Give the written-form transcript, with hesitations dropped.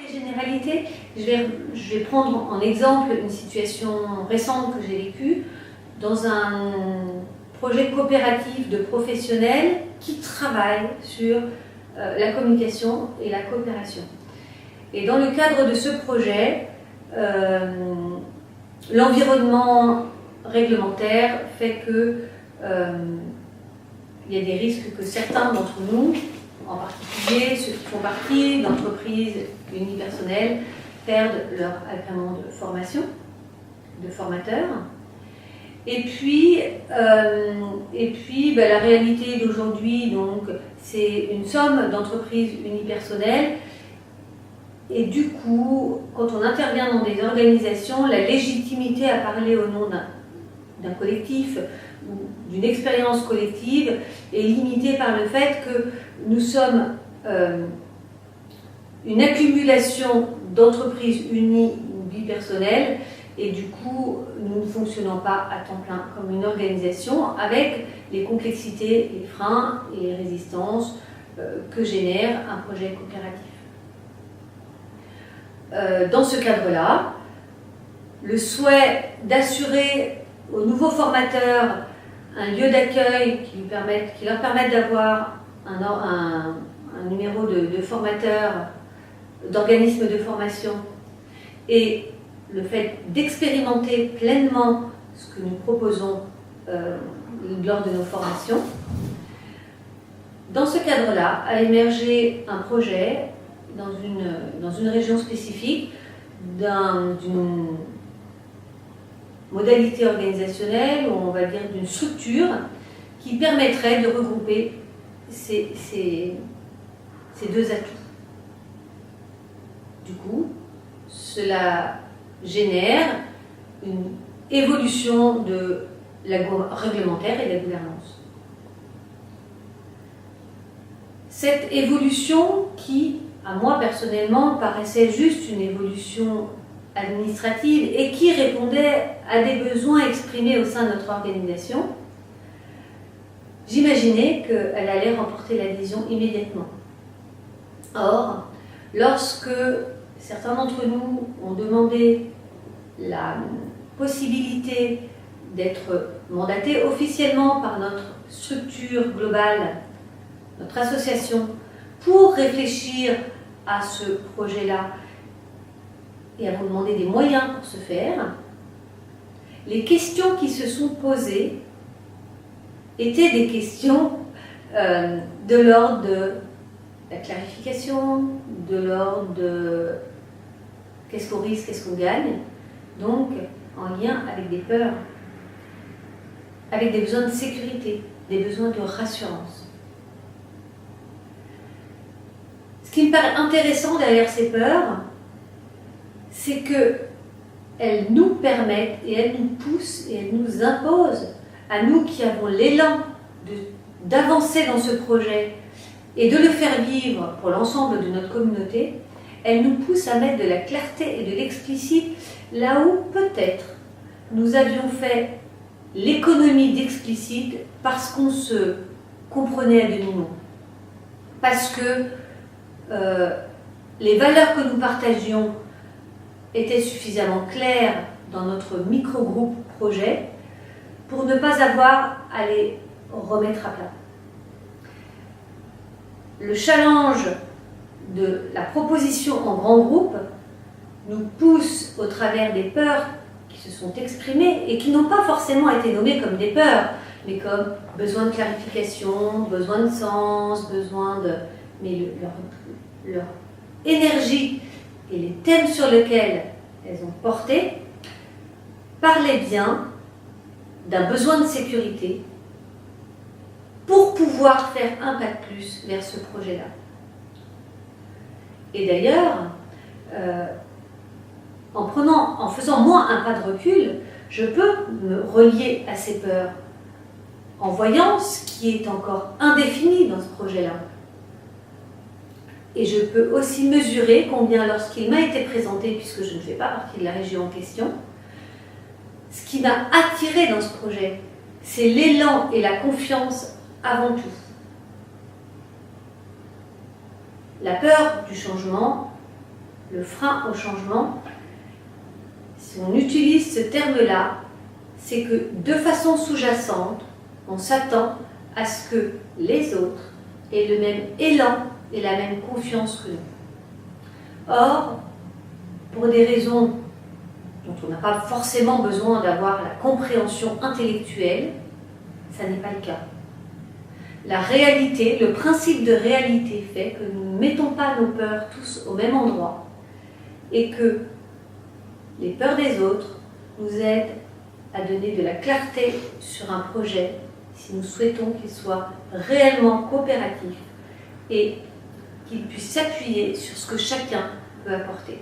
Les généralités, je vais prendre en exemple une situation récente que j'ai vécue dans un projet coopératif de professionnels qui travaillent sur la communication et la coopération. Et dans le cadre de ce projet, l'environnement réglementaire fait que il y a des risques que certains d'entre nous, en particulier ceux qui font partie d'entreprises unipersonnelles, perdent leur agrément de formation, de formateur. Et puis la réalité d'aujourd'hui, donc, c'est une somme d'entreprises unipersonnelles. Et du coup, quand on intervient dans des organisations, la légitimité à parler au nom d'un collectif ou d'une expérience collective est limitée par le fait que nous sommes une accumulation d'entreprises unies ou bipersonnelles, et du coup, nous ne fonctionnons pas à temps plein comme une organisation avec les complexités, les freins et les résistances que génère un projet coopératif. Dans ce cadre-là, le souhait d'assurer aux nouveaux formateurs un lieu d'accueil qui leur permette d'avoir un numéro de formateur, d'organisme de formation, et le fait d'expérimenter pleinement ce que nous proposons lors de nos formations. Dans ce cadre-là, a émergé un projet dans une région spécifique, d'une modalité organisationnelle, ou on va dire d'une structure, qui permettrait de regrouper ces deux atouts. Du coup, cela génère une évolution de la réglementaire et de la gouvernance. Cette évolution qui, à moi personnellement, paraissait juste une évolution administrative et qui répondait à des besoins exprimés au sein de notre organisation, j'imaginais qu'elle allait remporter l'adhésion immédiatement. Or, lorsque certains d'entre nous ont demandé la possibilité d'être mandatés officiellement par notre structure globale, notre association, pour réfléchir à ce projet-là et avons demandé des moyens pour ce faire, les questions qui se sont posées étaient des questions de l'ordre de la clarification, de l'ordre de qu'est-ce qu'on risque, qu'est-ce qu'on gagne, donc en lien avec des peurs, avec des besoins de sécurité, des besoins de rassurance. Ce qui me paraît intéressant derrière ces peurs, c'est qu'elles nous permettent et elles nous poussent et elles nous imposent, à nous qui avons l'élan d'avancer dans ce projet et de le faire vivre pour l'ensemble de notre communauté, elles nous poussent à mettre de la clarté et de l'explicite là où peut-être nous avions fait l'économie d'explicite parce qu'on se comprenait à demi-mot. Parce que les valeurs que nous partagions étaient suffisamment claires dans notre micro-groupe projet pour ne pas avoir à les remettre à plat. Le challenge de la proposition en grand groupe nous pousse au travers des peurs qui se sont exprimées et qui n'ont pas forcément été nommées comme des peurs, mais comme besoin de clarification, besoin de sens, mais leur énergie et les thèmes sur lesquels elles ont porté parlaient bien d'un besoin de sécurité pour pouvoir faire un pas de plus vers ce projet-là. Et d'ailleurs, en faisant moi un pas de recul, je peux me relier à ces peurs en voyant ce qui est encore indéfini dans ce projet-là. Et je peux aussi mesurer combien, lorsqu'il m'a été présenté, puisque je ne fais pas partie de la région en question, ce qui m'a attiré dans ce projet, c'est l'élan et la confiance avant tout. La peur du changement, le frein au changement, si on utilise ce terme-là, c'est que de façon sous-jacente, on s'attend à ce que les autres aient le même élan et la même confiance que nous. Or, pour des raisons dont on n'a pas forcément besoin d'avoir la compréhension intellectuelle, ça n'est pas le cas. La réalité, le principe de réalité fait que nous ne mettons pas nos peurs tous au même endroit et que les peurs des autres nous aident à donner de la clarté sur un projet si nous souhaitons qu'il soit réellement coopératif et qu'il puisse s'appuyer sur ce que chacun peut apporter.